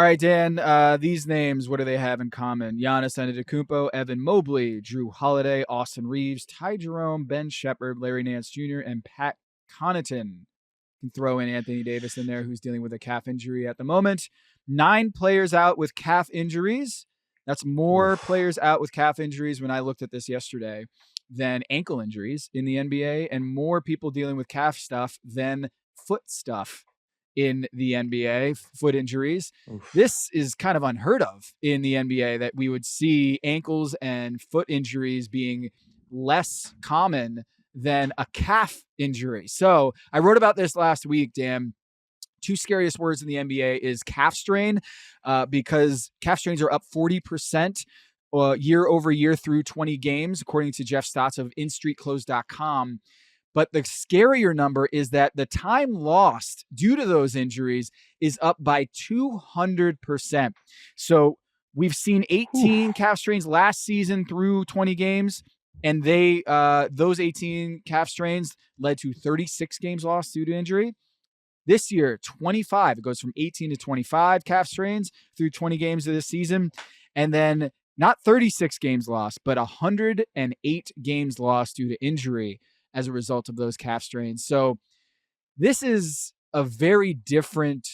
All right, Dan, these names, what do they have in common? Giannis Antetokounmpo, Evan Mobley, Drew Holiday, Austin Reeves, Ty Jerome, Ben Shepherd, Larry Nance Jr., and Pat Connaughton. Can throw in Anthony Davis in there, who's dealing with a calf injury at the moment. 9 players out with calf injuries. That's more players out with calf injuries when I looked at this yesterday than ankle injuries in the NBA, and more people dealing with calf stuff than foot stuff in the NBA, foot injuries. This is kind of unheard of in the NBA, that we would see ankles and foot injuries being less common than a calf injury. So I wrote about this last week, Dan. 2 scariest words in the NBA is calf strain, because calf strains are up 40% year over year through 20 games, according to Jeff Stotts of InStreetClothes.com. But the scarier number is that the time lost due to those injuries is up by 200%. So we've seen 18 calf strains last season through 20 games, and those 18 calf strains led to 36 games lost due to injury. This year, 25. It goes from 18 to 25 calf strains through 20 games of this season. And then not 36 games lost, but 108 games lost due to injury as a result of those calf strains. So this is a very different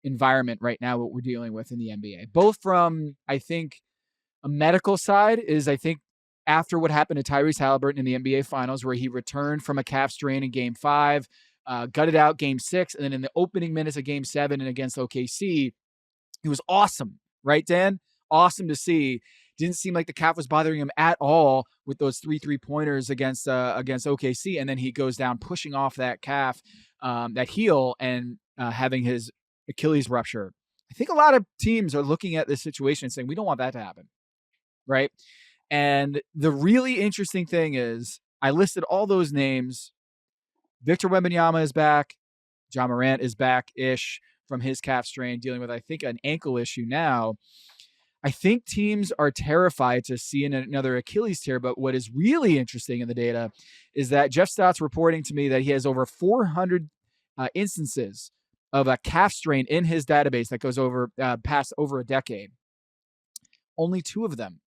environment right now, what we're dealing with in the NBA. Both from, I think, a medical side is, I think, after what happened to Tyrese Halliburton in the NBA Finals, where he returned from a calf strain in Game 5, gutted out Game 6, and then in the opening minutes of Game 7 and against OKC, it was awesome, right, Dan? Awesome to see. Didn't seem like the calf was bothering him at all with those 3 3-pointers against OKC, and then he goes down pushing off that calf, that heel, and having his Achilles rupture. I think a lot of teams are looking at this situation and saying, we don't want that to happen, right? And the really interesting thing is, I listed all those names. Victor Wembanyama is back. John Morant is back-ish from his calf strain, dealing with, I think, an ankle issue now. I think teams are terrified to see another Achilles tear, but what is really interesting in the data is that Jeff Stott's reporting to me that he has over 400 instances of a calf strain in his database that goes over past over a decade. Only 2 of them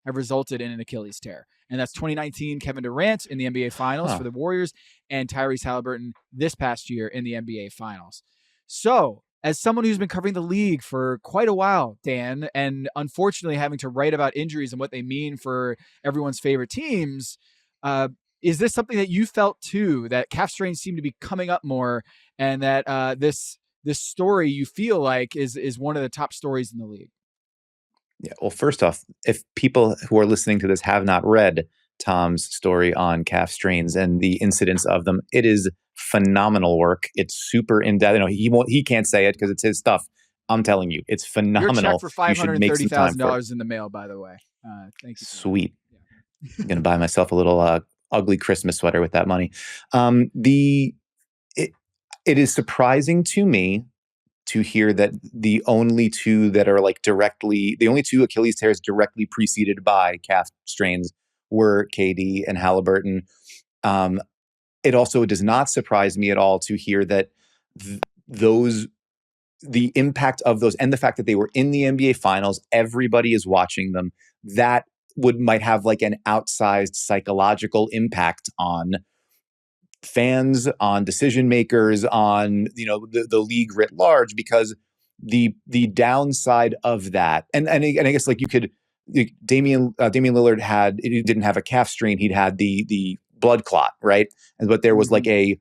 have resulted in an Achilles tear. And that's 2019 Kevin Durant in the NBA Finals for the Warriors, and Tyrese Halliburton this past year in the NBA Finals. So, as someone who's been covering the league for quite a while, Dan, and unfortunately having to write about injuries and what they mean for everyone's favorite teams, is this something that you felt too, that calf strains seem to be coming up more, and that this story you feel like is one of the top stories in the league? Yeah. Well, first off, if people who are listening to this have not read Tom's story on calf strains and the incidence of them, it is phenomenal work. It's super in depth. He can't say it because it's his stuff. I'm telling you, it's phenomenal. Your check for $530,000 in the mail, by the way. Thank you. Sweet. I'm gonna buy myself a little ugly Christmas sweater with that money. It is surprising to me to hear that the only 2 that are the only 2 Achilles tears directly preceded by calf strains were KD and Halliburton. It also does not surprise me at all to hear that the impact of those, and the fact that they were in the NBA Finals, everybody is watching them, that might have like an outsized psychological impact on fans, on decision makers, on the league writ large, because the downside of that, and I guess like you could, Damian Lillard he didn't have a calf strain, he'd had the blood clot, right? But there was like an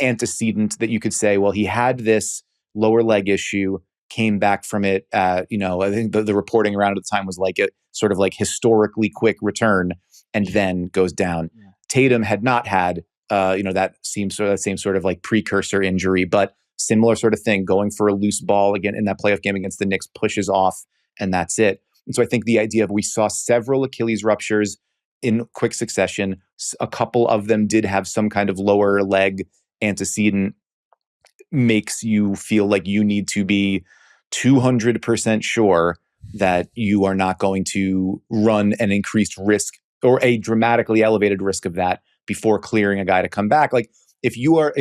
antecedent that you could say, well, he had this lower leg issue, came back from it. I think the reporting around at the time was like a sort of like historically quick return, and then goes down. Yeah. Tatum had not had that same sort of like precursor injury, but similar sort of thing, going for a loose ball again in that playoff game against the Knicks, pushes off, and that's it. And so I think the idea of, we saw several Achilles ruptures in quick succession. A couple of them did have some kind of lower leg antecedent, makes you feel like you need to be 200% sure that you are not going to run an increased risk or a dramatically elevated risk of that before clearing a guy to come back. Like if you are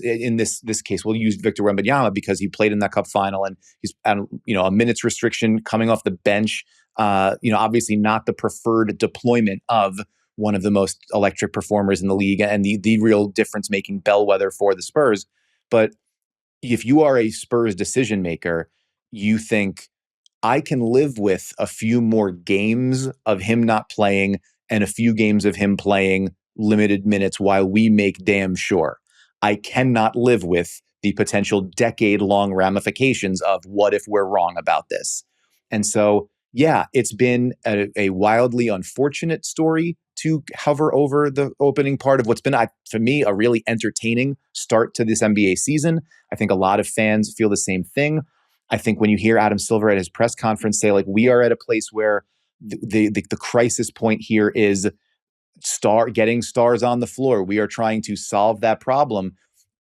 in this case, we'll use Victor Wembanyama because he played in that cup final and he's at a minutes restriction coming off the bench. Obviously not the preferred deployment of one of the most electric performers in the league and the real difference making bellwether for the Spurs. But if you are a Spurs decision maker, you think I can live with a few more games of him not playing and a few games of him playing limited minutes while we make damn sure. I cannot live with the potential decade-long ramifications of what if we're wrong about this. And so, yeah, it's been a wildly unfortunate story to hover over the opening part of what's been, for me, a really entertaining start to this NBA season. I think a lot of fans feel the same thing. I think when you hear Adam Silver at his press conference say, like, we are at a place where the crisis point here is getting stars on the floor. We are trying to solve that problem.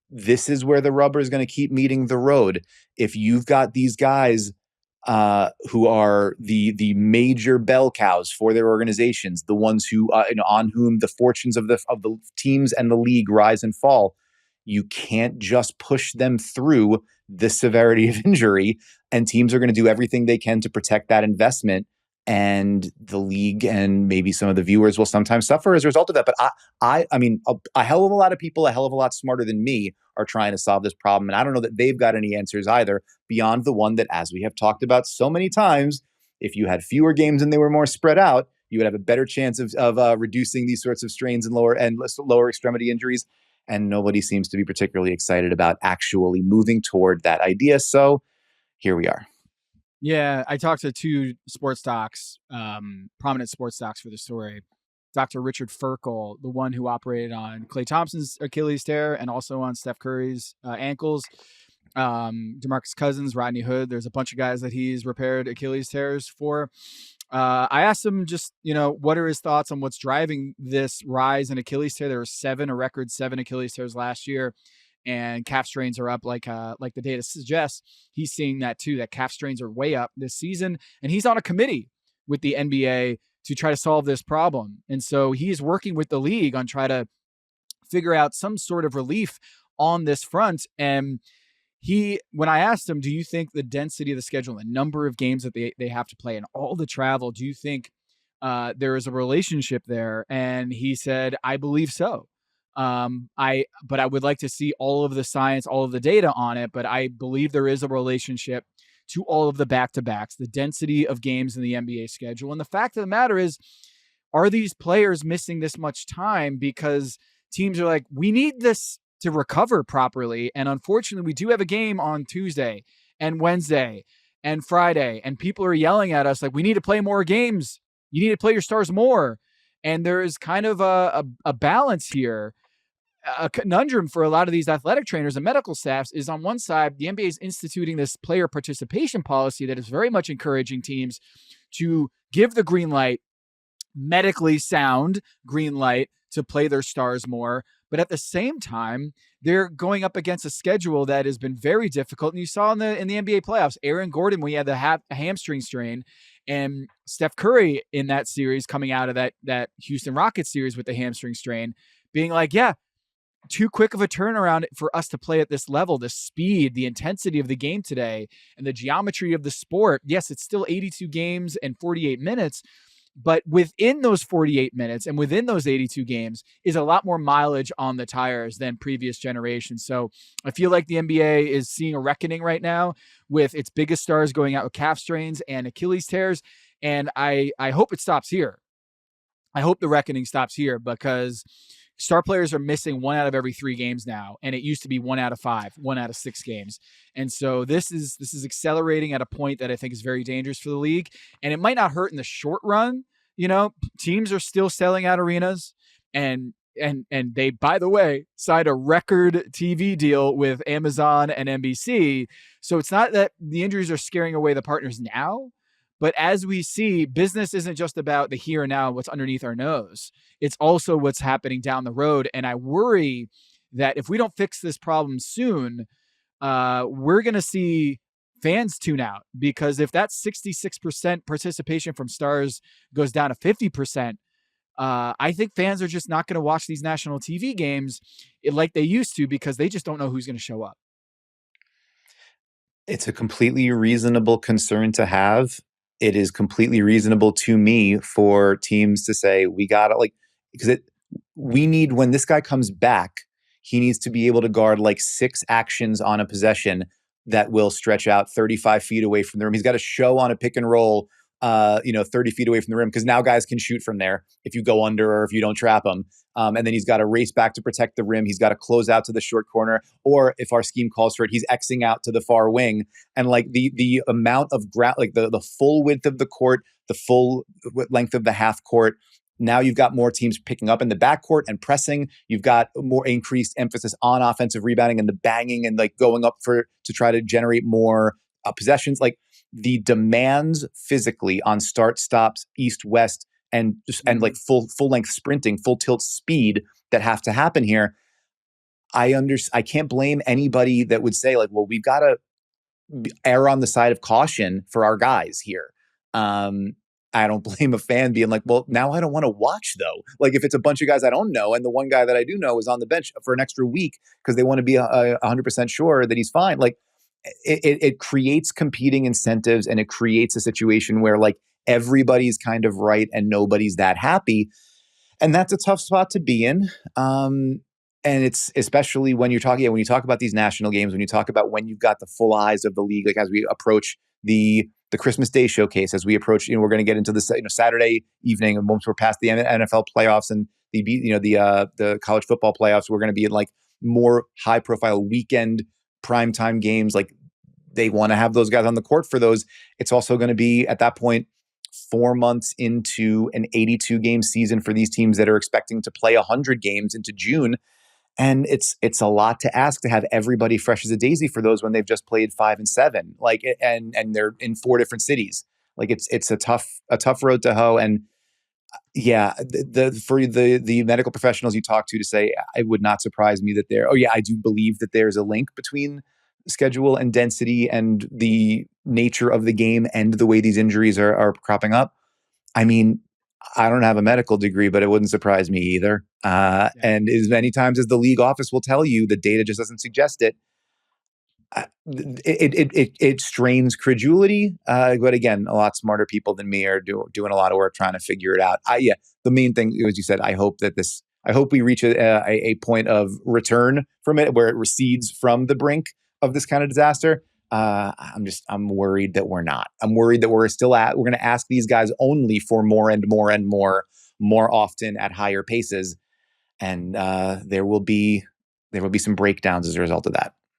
This is where the rubber is going to keep meeting the road. If you've got these guys who are the major bell cows for their organizations, the ones who on whom the fortunes of the teams and the league rise and fall, you can't just push them through the severity of injury, and teams are going to do everything they can to protect that investment. And the league and maybe some of the viewers will sometimes suffer as a result of that. But I mean, a hell of a lot of people, a hell of a lot smarter than me, are trying to solve this problem. And I don't know that they've got any answers either beyond the one that, as we have talked about so many times, if you had fewer games and they were more spread out, you would have a better chance of reducing these sorts of strains and lower extremity injuries. And nobody seems to be particularly excited about actually moving toward that idea. So here we are. Yeah, I talked to two sports docs, prominent sports docs for the story. Dr. Richard Ferkel, the one who operated on Klay Thompson's Achilles tear and also on Steph Curry's ankles. DeMarcus Cousins, Rodney Hood. There's a bunch of guys that he's repaired Achilles tears for. I asked him just, what are his thoughts on what's driving this rise in Achilles tear? There were a record 7 Achilles tears last year. And calf strains are up like the data suggests. He's seeing that too, that calf strains are way up this season. And he's on a committee with the NBA to try to solve this problem. And so he's working with the league on try to figure out some sort of relief on this front. And when I asked him, do you think the density of the schedule, the number of games that they have to play and all the travel, do you think there is a relationship there? And he said, I believe so. But I would like to see all of the science, all of the data on it. But I believe there is a relationship to all of the back-to-backs, the density of games in the NBA schedule. And the fact of the matter is, are these players missing this much time because teams are like, we need this to recover properly. And unfortunately, we do have a game on Tuesday and Wednesday and Friday. And people are yelling at us like, we need to play more games. You need to play your stars more. And there is kind of a balance here. A conundrum for a lot of these athletic trainers and medical staffs is, on one side, the NBA is instituting this player participation policy that is very much encouraging teams to give the green light, medically sound green light, to play their stars more. But at the same time, they're going up against a schedule that has been very difficult. And you saw in the NBA playoffs, Aaron Gordon, when he had the hamstring strain, and Steph Curry in that series coming out of that Houston Rockets series with the hamstring strain, being like, yeah, too quick of a turnaround for us to play at this level, the speed, the intensity of the game today, and the geometry of the sport. Yes, it's still 82 games and 48 minutes, but within those 48 minutes and within those 82 games is a lot more mileage on the tires than previous generations. So I feel like the NBA is seeing a reckoning right now with its biggest stars going out with calf strains and Achilles tears. And I hope it stops here. I hope the reckoning stops here, because star players are missing 1 out of every 3 games now, and it used to be 1 out of 5, 1 out of 6 games. And so this is accelerating at a point that I think is very dangerous for the league. And it might not hurt in the short run. Teams are still selling out arenas, and they, by the way, signed a record TV deal with Amazon and NBC. So it's not that the injuries are scaring away the partners now, but as we see, business isn't just about the here and now, what's underneath our nose. It's also what's happening down the road. And I worry that if we don't fix this problem soon, we're going to see fans tune out, because if that 66% participation from stars goes down to 50%, I think fans are just not going to watch these national TV games like they used to because they just don't know who's going to show up. It's a completely reasonable concern to have. It is completely reasonable to me for teams to say, we got to, like, because we need, when this guy comes back, he needs to be able to guard like 6 actions on a possession that will stretch out 35 feet away from the rim. He's got to show on a pick and roll, 30 feet away from the rim, because now guys can shoot from there if you go under or if you don't trap them. And then he's got to race back to protect the rim. He's got to close out to the short corner, or if our scheme calls for it, he's Xing out to the far wing. And like the amount of ground, like the full width of the court, the full length of the half court. Now you've got more teams picking up in the backcourt and pressing. You've got more increased emphasis on offensive rebounding and the banging and like going up to try to generate more possessions. Like the demands physically on start stops, east west, and like full length sprinting, full tilt speed that have to happen here. I can't blame anybody that would say like, well, we've got to err on the side of caution for our guys here. I don't blame a fan being like, well, now I don't want to watch though. Like if it's a bunch of guys I don't know and the one guy that I do know is on the bench for an extra week because they want to be 100% sure that he's fine. Like it creates competing incentives, and it creates a situation where like everybody's kind of right and nobody's that happy. And that's a tough spot to be in. And it's especially when you talk about these national games, when you talk about when you've got the full eyes of the league, like as we approach the Christmas Day showcase, as we approach, we're going to get into the Saturday evening, and once we're past the NFL playoffs and the college football playoffs, we're going to be in like more high profile weekend primetime games. Like they want to have those guys on the court for those. It's also going to be at that point 4 months into an 82 game season for these teams that are expecting to play 100 games into June. And it's a lot to ask to have everybody fresh as a daisy for those when they've just played 5 and 7, like, and they're in 4 different cities. Like it's a tough road to hoe. And yeah, for the medical professionals you talk to say, it would not surprise me that I do believe that there's a link between schedule and density and the nature of the game and the way these injuries are cropping up. I mean, I don't have a medical degree, but it wouldn't surprise me either. And as many times as the league office will tell you, the data just doesn't suggest it. It strains credulity, but again, a lot smarter people than me are doing a lot of work trying to figure it out. The main thing, as you said, I hope we reach a point of return from it where it recedes from the brink of this kind of disaster. I'm worried that we're not. I'm worried that we're going to ask these guys only for more and more and more often at higher paces, and there will be some breakdowns as a result of that.